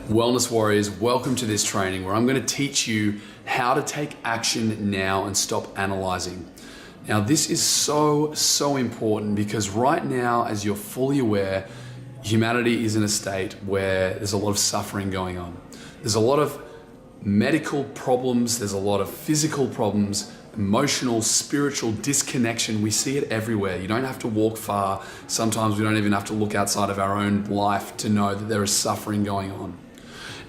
Wellness Warriors, welcome to this training where I'm going to teach you how to take action now and stop analyzing. Now, this is so important because right now, as you're fully aware, humanity is in a state where there's a lot of suffering going on. There's a lot of medical problems, there's a lot of physical problems, emotional, spiritual disconnection. We see it everywhere. You don't have to walk far. Sometimes we don't even have to look outside of our own life to know that there is suffering going on.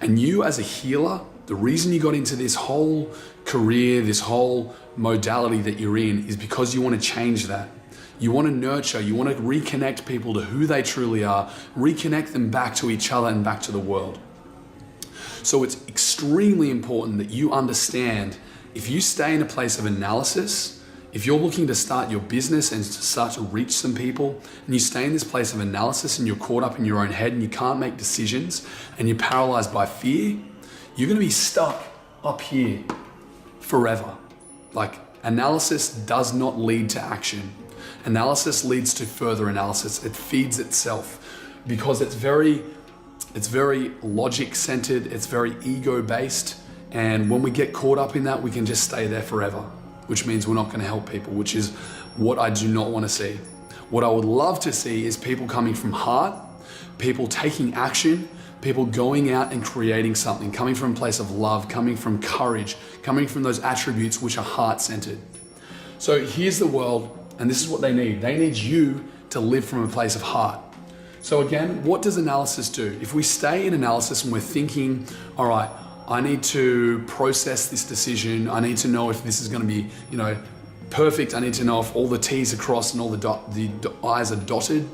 And you as a healer, the reason you got into this whole career, this whole modality that you're in is because you want to change that. You want to nurture, you want to reconnect people to who they truly are, reconnect them back to each other and back to the world. So it's extremely important that you understand if you stay in a place of analysis, if you're looking to start your business and to start to reach some people, and you stay in this place of analysis and you're caught up in your own head and you can't make decisions and you're paralyzed by fear, you're going to be stuck up here forever. Like, analysis does not lead to action. Analysis leads to further analysis. It feeds itself because it's very logic centered, it's very ego based. And when we get caught up in that, we can just stay there forever, which means we're not going to help people, which is what I do not want to see. What I would love to see is people coming from heart, people taking action, people going out and creating something, coming from a place of love, coming from courage, coming from those attributes which are heart-centered. So here's the world, and this is what they need. They need you to live from a place of heart. So again, what does analysis do? If we stay in analysis and we're thinking, all right, I need to process this decision. I need to know if this is going to be, perfect. I need to know if all the T's are crossed and all the I's are dotted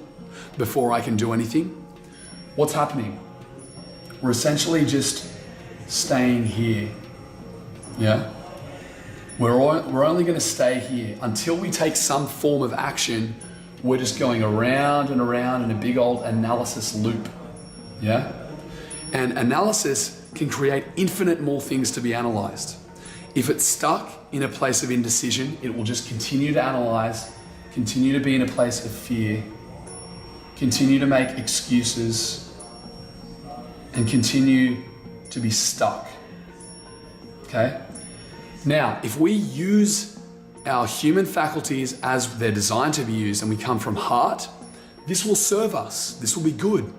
before I can do anything. What's happening? We're essentially just staying here. Yeah? We're only going to stay here until we take some form of action. We're just going around and around in a big old analysis loop. Yeah? And analysis can create infinite more things to be analyzed. If it's stuck in a place of indecision, it will just continue to analyze, continue to be in a place of fear, continue to make excuses, and continue to be stuck. Okay? Now, if we use our human faculties as they're designed to be used and we come from heart, this will serve us. This will be good.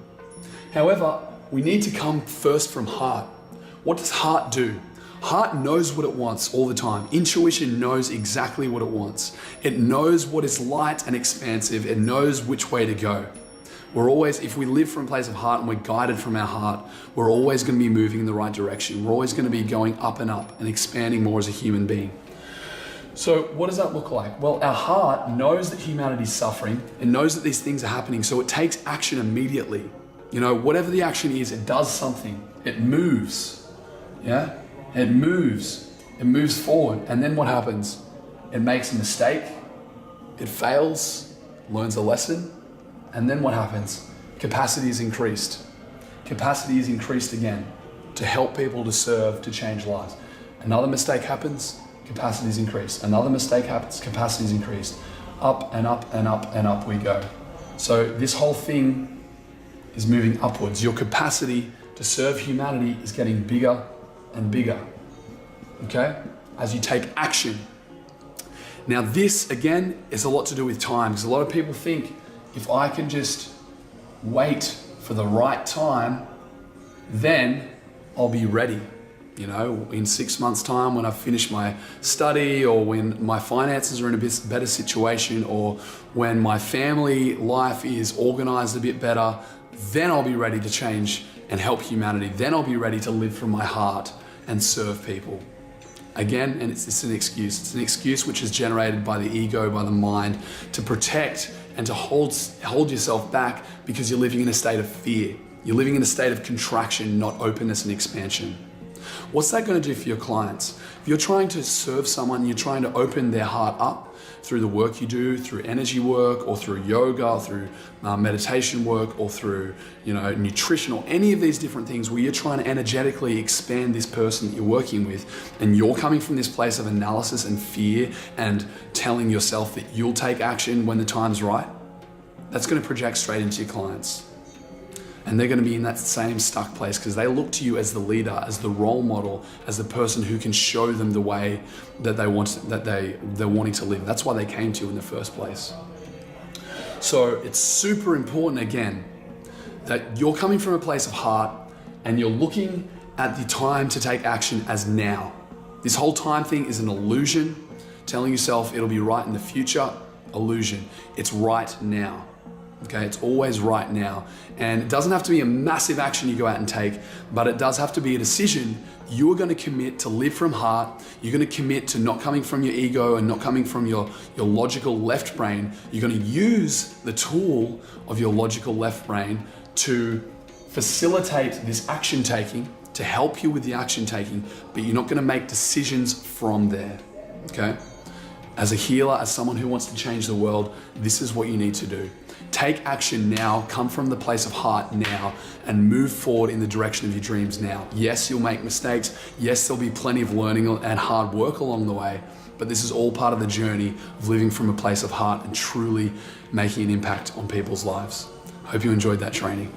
However, we need to come first from heart. What does heart do? Heart knows what it wants all the time. Intuition knows exactly what it wants. It knows what is light and expansive. It knows which way to go. If we live from a place of heart and we're guided from our heart, we're always going to be moving in the right direction. We're always going to be going up and up and expanding more as a human being. So what does that look like? Well, our heart knows that humanity's suffering. It knows that these things are happening, so it takes action immediately. Whatever the action is, it does something. It moves. Yeah? It moves. It moves forward. And then what happens? It makes a mistake. It fails, learns a lesson. And then what happens? Capacity is increased. Capacity is increased again to help people, to serve, to change lives. Another mistake happens, capacity is increased. Another mistake happens, capacity is increased. Up and up and up and up we go. So this whole thing is moving upwards. Your capacity to serve humanity is getting bigger and bigger, okay? As you take action. Now this, again, is a lot to do with time, because a lot of people think, if I can just wait for the right time, then I'll be ready. In 6 months' time, when I've finished my study, or when my finances are in a bit better situation, or when my family life is organized a bit better, then I'll be ready to change and help humanity. Then I'll be ready to live from my heart and serve people. Again, and it's an excuse. It's an excuse which is generated by the ego, by the mind, to protect and to hold yourself back because you're living in a state of fear. You're living in a state of contraction, not openness and expansion. What's that going to do for your clients? If you're trying to serve someone, you're trying to open their heart up through the work you do, through energy work, or through yoga, or through meditation work, or through nutrition, or any of these different things where you're trying to energetically expand this person that you're working with, and you're coming from this place of analysis and fear and telling yourself that you'll take action when the time's right, that's going to project straight into your clients. And they're going to be in that same stuck place because they look to you as the leader, as the role model, as the person who can show them the way that they're wanting to live. That's why they came to you in the first place. So it's super important, again, that you're coming from a place of heart and you're looking at the time to take action as now. This whole time thing is an illusion. Telling yourself it'll be right in the future, illusion. It's right now. Okay, it's always right now. And it doesn't have to be a massive action you go out and take, but it does have to be a decision. You are going to commit to live from heart. You're going to commit to not coming from your ego and not coming from your logical left brain. You're going to use the tool of your logical left brain to facilitate this action taking, to help you with the action taking, but you're not going to make decisions from there. Okay? As a healer, as someone who wants to change the world, this is what you need to do. Take action now, come from the place of heart now, and move forward in the direction of your dreams now. Yes, you'll make mistakes. Yes, there'll be plenty of learning and hard work along the way, but this is all part of the journey of living from a place of heart and truly making an impact on people's lives. I hope you enjoyed that training.